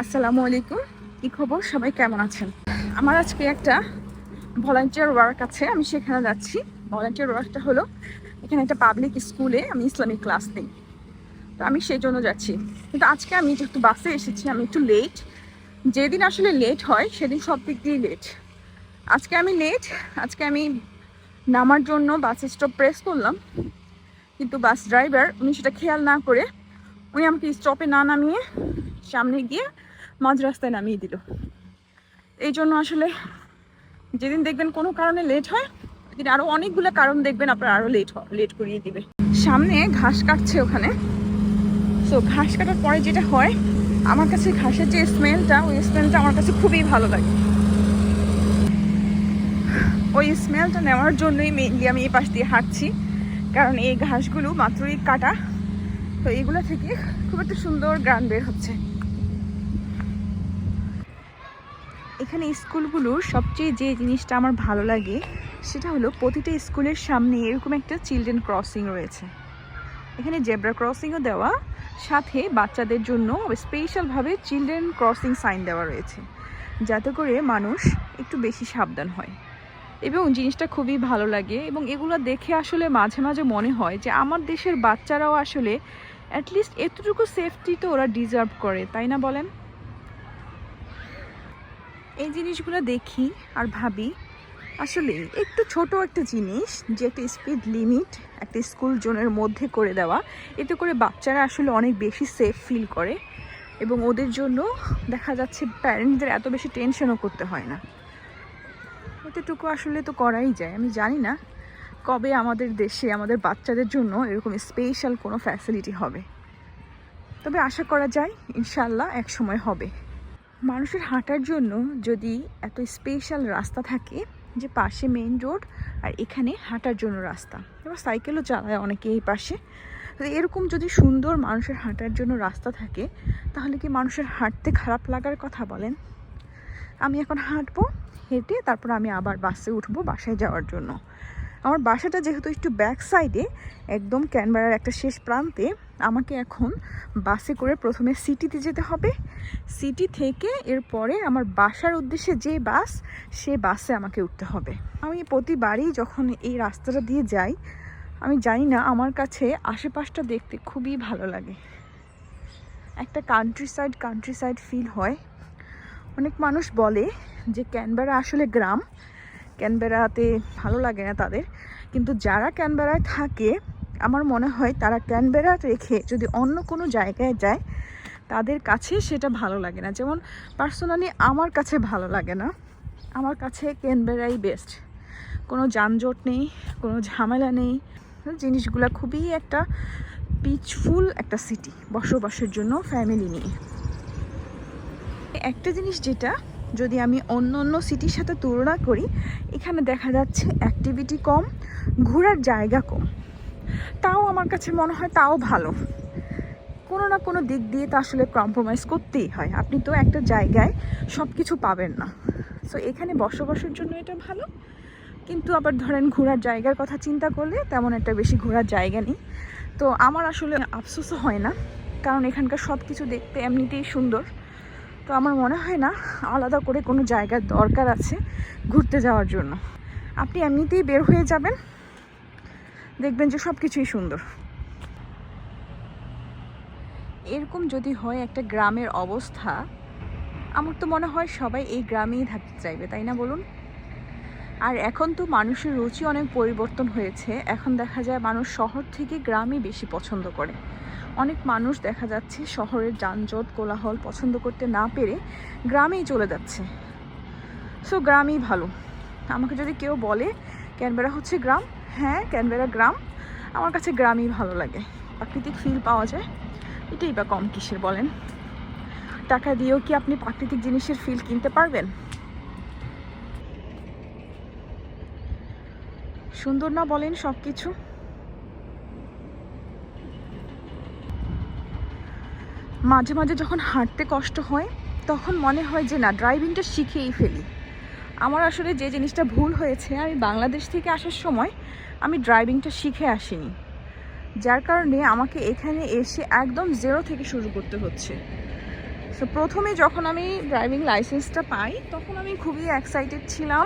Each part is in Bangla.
আসসালামু আলাইকুম। কি খবর, সবাই কেমন আছেন? আমার আজকে একটা ভলান্টিয়ার ওয়ার্ক আছে, আমি সেখানে যাচ্ছি। ভলান্টিয়ার ওয়ার্কটা হলো এখানে একটা পাবলিক স্কুলে আমি ইসলামিক ক্লাস নিই, তো আমি সেই জন্য যাচ্ছি। কিন্তু আজকে আমি যেহেতু বাসে এসেছি, আমি একটু লেট। যেদিন আসলে লেট হয় সেদিন সব দিক দিয়েই লেট। আজকে আমি লেট। আজকে আমি নামার জন্য বাস স্টপ প্রেস করলাম, কিন্তু বাস ড্রাইভার উনি সেটা খেয়াল না করে উনি আমাকে স্টপে না নামিয়ে সামনে গিয়ে মাঝ রাস্তায় নামিয়ে দিল। এই জন্য আসলে যেদিন দেখবেন কোনো কারণে লেট হয়, সেদিন আরও অনেকগুলো কারণ দেখবেন আপনার আরও লেট করিয়ে দিবে। সামনে ঘাস কাটছে ওখানে। সো ঘাস কাটার পরে যেটা হয়, আমার কাছে ঘাসের যে স্মেলটা, ওই স্মেলটা আমার কাছে খুবই ভালো লাগে। ওই স্মেলটা নেওয়ার জন্যই মেইনলি আমি এই পাশ দিয়ে হাঁটছি, কারণ এই ঘাসগুলো মাত্রই কাটা, তো এইগুলো থেকে খুব একটা সুন্দর গান বের হচ্ছে। এখানে স্কুলগুলোর সবচেয়ে যে জিনিসটা আমার ভালো লাগে সেটা হলো প্রতিটা স্কুলের সামনে এরকম একটা চিলড্রেন ক্রসিং রয়েছে। এখানে জেব্রা ক্রসিংও দেওয়া, সাথে বাচ্চাদের জন্য স্পেশালভাবে চিলড্রেন ক্রসিং সাইন দেওয়া রয়েছে, যাতে করে মানুষ একটু বেশি সাবধান হয়। এবং জিনিসটা খুবই ভালো লাগে, এবং এগুলো দেখে আসলে মাঝে মাঝে মনে হয় যে আমার দেশের বাচ্চারাও আসলে অ্যাটলিস্ট এতটুকু সেফটি তো ওরা ডিজার্ভ করে, তাই না বলেন? এই জিনিসগুলো দেখি আর ভাবি আসলে একটু ছোট একটা জিনিস, যে একটা স্পিড লিমিট একটা স্কুল জোনের মধ্যে করে দেওয়া, এতে করে বাচ্চারা আসলে অনেক বেশি সেফ ফিল করে, এবং ওদের জন্য দেখা যাচ্ছে প্যারেন্টসদের এত বেশি টেনশনও করতে হয় না। এতটুকু আসলে তো করাই যায়। আমি জানি না কবে আমাদের দেশে আমাদের বাচ্চাদের জন্য এরকম স্পেশাল কোনো ফ্যাসিলিটি হবে, তবে আশা করা যায় ইনশাল্লাহ এক সময় হবে। মানুষের হাঁটার জন্য যদি এত স্পেশাল রাস্তা থাকে, যে পাশে মেইন রোড আর এখানে হাঁটার জন্য রাস্তা, এবার সাইকেলও চালায় অনেকে এই পাশে, তো এরকম যদি সুন্দর মানুষের হাঁটার জন্য রাস্তা থাকে, তাহলে কি মানুষের হাঁটতে খারাপ লাগার কথা বলেন? আমি এখন হাঁটবো, হেঁটে তারপর আমি আবার বাসে উঠবো বাসায় যাওয়ার জন্য। আমার বাসাটা যেহেতু একটু ব্যাক সাইডে, একদম ক্যানবেরার একটা শেষ প্রান্তে, আমাকে এখন বাসে করে প্রথমে সিটিতে যেতে হবে। সিটি থেকে এরপরে আমার বাসার উদ্দেশ্যে যে বাস, সে বাসে আমাকে উঠতে হবে। আমি প্রতিবারই যখন এই রাস্তাটা দিয়ে যাই, আমি জানি না, আমার কাছে আশেপাশটা দেখতে খুবই ভালো লাগে। একটা কান্ট্রি সাইড ফিল হয়। অনেক মানুষ বলে যে ক্যানবেরা আসলে গ্রাম, ক্যানবেরাতে ভালো লাগে না তাদের, কিন্তু যারা ক্যানবেরায় থাকে আমার মনে হয় তারা ক্যানবেরা রেখে যদি অন্য কোনো জায়গায় যায়, তাদের কাছে সেটা ভালো লাগে না। যেমন পার্সোনালি আমার কাছে ভালো লাগে না, আমার কাছে ক্যানবেরাই বেস্ট। কোনো যানজট নেই, কোনো ঝামেলা নেই, জিনিসগুলো খুবই একটা পিসফুল একটা সিটি বসবাসের জন্য ফ্যামিলি নিয়ে। একটা জিনিস যেটা যদি আমি অন্য সিটির সাথে তুলনা করি, এখানে দেখা যাচ্ছে অ্যাক্টিভিটি কম, ঘোরার জায়গা কম। তাও আমার কাছে মনে হয় তাও ভালো। কোনো না কোনো দিক দিয়ে তো আসলে কম্প্রোমাইজ করতেই হয়, আপনি তো একটা জায়গায় সব কিছু পাবেন না। সো এখানে বসবাসের জন্য এটা ভালো, কিন্তু আবার ধরেন ঘোরার জায়গার কথা চিন্তা করলে তেমন একটা বেশি ঘোরার জায়গা নেই। তো আমার আসলে আফসোসও হয় না, কারণ এখানকার সব কিছু দেখতে এমনিতেই সুন্দর। তো আমার মনে হয় না আলাদা করে কোনো জায়গার দরকার আছে ঘুরতে যাওয়ার জন্য। আপনি এমনিতেই বের হয়ে যাবেন, দেখবেন যে সব কিছুই সুন্দর। এরকম যদি হয় একটা গ্রামের অবস্থা, আমার তো মনে হয় সবাই এই গ্রামেই থাকতে চাইবে, তাই না বলুন? আর এখন তো মানুষের রুচি অনেক পরিবর্তন হয়েছে, এখন দেখা যায় মানুষ শহর থেকে গ্রামই বেশি পছন্দ করে। অনেক মানুষ দেখা যাচ্ছে শহরের যানজট কোলাহল পছন্দ করতে না পেরে গ্রামেই চলে যাচ্ছে। সো গ্রামই ভালো। আমাকে যদি কেউ বলে ক্যানবেরা হচ্ছে গ্রাম, হ্যাঁ ক্যানবেরা গ্রাম, আমার কাছে গ্রামই ভালো লাগে। প্রাকৃতিক ফিল পাওয়া যায়, এটাই বা কম কিসের বলেন? টাকা দিয়েও কি আপনি প্রাকৃতিক জিনিসের ফিল কিনতে পারবেন? সুন্দর না বলেন সব কিছু? মাঝে মাঝে যখন হাঁটতে কষ্ট হয়, তখন মনে হয় যে না, ড্রাইভিংটা শিখেই ফেলি। আমার আসলে যে জিনিসটা ভুল হয়েছে, আমি বাংলাদেশ থেকে আসার সময় আমি ড্রাইভিংটা শিখে আসিনি, যার কারণে আমাকে এখানে এসে একদম জিরো থেকে শুরু করতে হচ্ছে। সো প্রথমে যখন আমি ড্রাইভিং লাইসেন্সটা পাই তখন আমি খুবই এক্সাইটেড ছিলাম।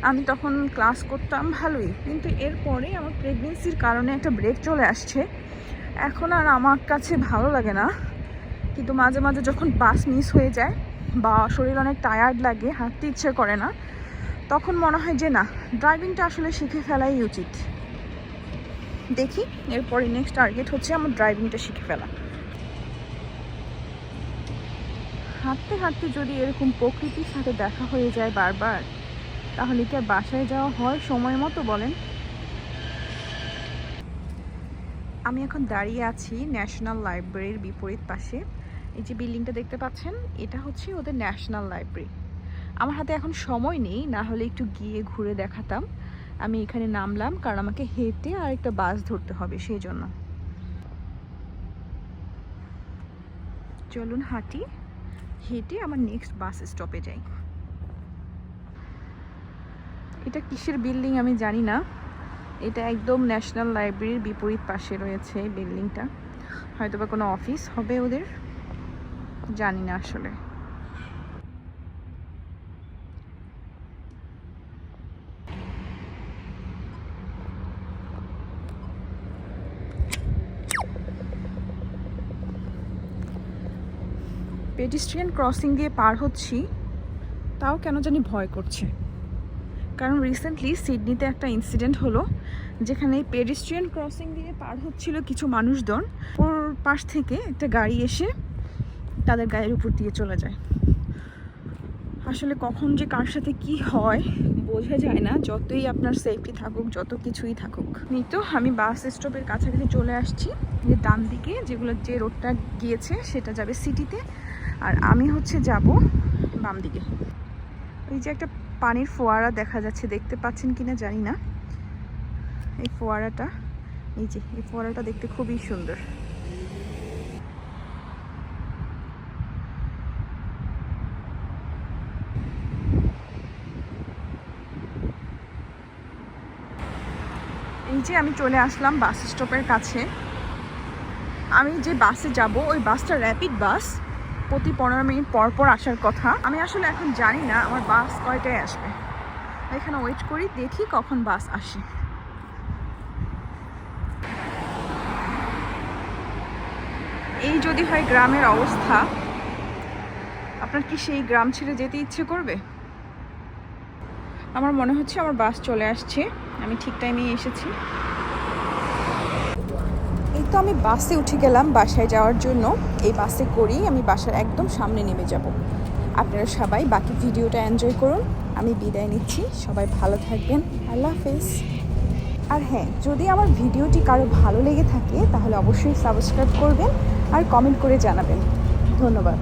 আমি তখন ক্লাস করতাম ভালোই, কিন্তু এরপরে আমার প্রেগনেন্সির কারণে একটা ব্রেক চলে আসছে। এখন আর আমার কাছে ভালো লাগে না, কিন্তু মাঝে মাঝে যখন বাস মিস হয়ে যায় বা শরীর অনেক টায়ার্ড লাগে, হাঁটতে ইচ্ছে করে না, তখন মনে হয় যে না, ড্রাইভিংটা আসলে শিখে ফেলাই উচিত। দেখি এরপরে নেক্সট টার্গেট হচ্ছে আমার ড্রাইভিংটা শিখে ফেলা। হাঁটতে হাঁটতে যদি এরকম প্রকৃতির সাথে দেখা হয়ে যায় বারবার, তাহলে কি আর বাসায় যাওয়া হয় সময় মতো বলেন? আমি এখন দাঁড়িয়ে আছি ন্যাশনাল লাইব্রেরির বিপরীত পাশে। এই যে বিল্ডিংটা দেখতে পাচ্ছেন, এটা হচ্ছে ওদের ন্যাশনাল লাইব্রেরি। আমার হাতে এখন সময় নেই, না হলে একটু গিয়ে ঘুরে দেখাতাম। আমি এখানে নামলাম কারণ আমাকে হেঁটে আর একটা বাস ধরতে হবে, সেই জন্য। চলুন হাঁটি, হেঁটে আমার নেক্সট বাস স্টপে যাই। এটা কিসের বিল্ডিং আমি জানি না, এটা একদম ন্যাশনাল লাইব্রেরির বিপরীত পাশে রয়েছে এই বিল্ডিংটা। হয়তো বা কোনো অফিস হবে ওদের, জানি না আসলে। পেডিস্ট্রিয়ান ক্রসিং দিয়ে পার হচ্ছি, তাও কেন জানি ভয় করছে। কারণ রিসেন্টলি সিডনিতে একটা ইনসিডেন্ট হলো, যেখানে পেডিস্ট্রিয়ান ক্রসিং দিয়ে পার হচ্ছিল কিছু মানুষজন, ওর পাশ থেকে একটা গাড়ি এসে তাদের গায়ের উপর দিয়ে চলে যায়। আসলে কখন যে কার সাথে কি হয় বোঝা যায় না, যতই আপনার সেফটি থাকুক, যত কিছুই থাকুক। এই তো আমি বাস স্টপের কাছাকাছি চলে আসছি। যে ডান দিকে যে রোডটা গিয়েছে সেটা যাবে সিটিতে, আর আমি হচ্ছে যাব বাম দিকে। এই যে একটা পানির ফোয়ারা দেখা যাচ্ছে, দেখতে পাচ্ছেন কিনা জানি না। এই ফোয়ারাটা, এই যে এই ফোয়ারাটা দেখতে খুবই সুন্দর। এই যে আমি চলে আসলাম বাস স্টপের কাছে। আমি যে বাসে যাব ওই বাসটা র্যাপিড বাস, প্রতি 15 মিনিট পর পর আসার কথা। আমি আসলে এখন জানি না আমার বাস কয়টায় আসবে। এখানে ওয়েট করি, দেখি কখন বাস আসে। এই যদি হয় গ্রামের অবস্থা, আপনার কি সেই গ্রাম ছেড়ে যেতে ইচ্ছে করবে? আমার মনে হচ্ছে আমার বাস চলে আসছে, আমি ঠিক টাইমে এসেছি। এই তো আমি বাসে উঠে গেলাম বাসায় যাওয়ার জন্য। এই বাসে করেই আমি বাসার একদম সামনে নেমে যাব। আপনারা সবাই বাকি ভিডিওটা এনজয় করুন। আমি বিদায় নিচ্ছি, সবাই ভালো থাকবেন, আল্লাহ হাফেজ। আর হ্যাঁ, যদি আমার ভিডিওটি কারো ভালো লেগে থাকে তাহলে অবশ্যই সাবস্ক্রাইব করবেন আর কমেন্ট করে জানাবেন। ধন্যবাদ।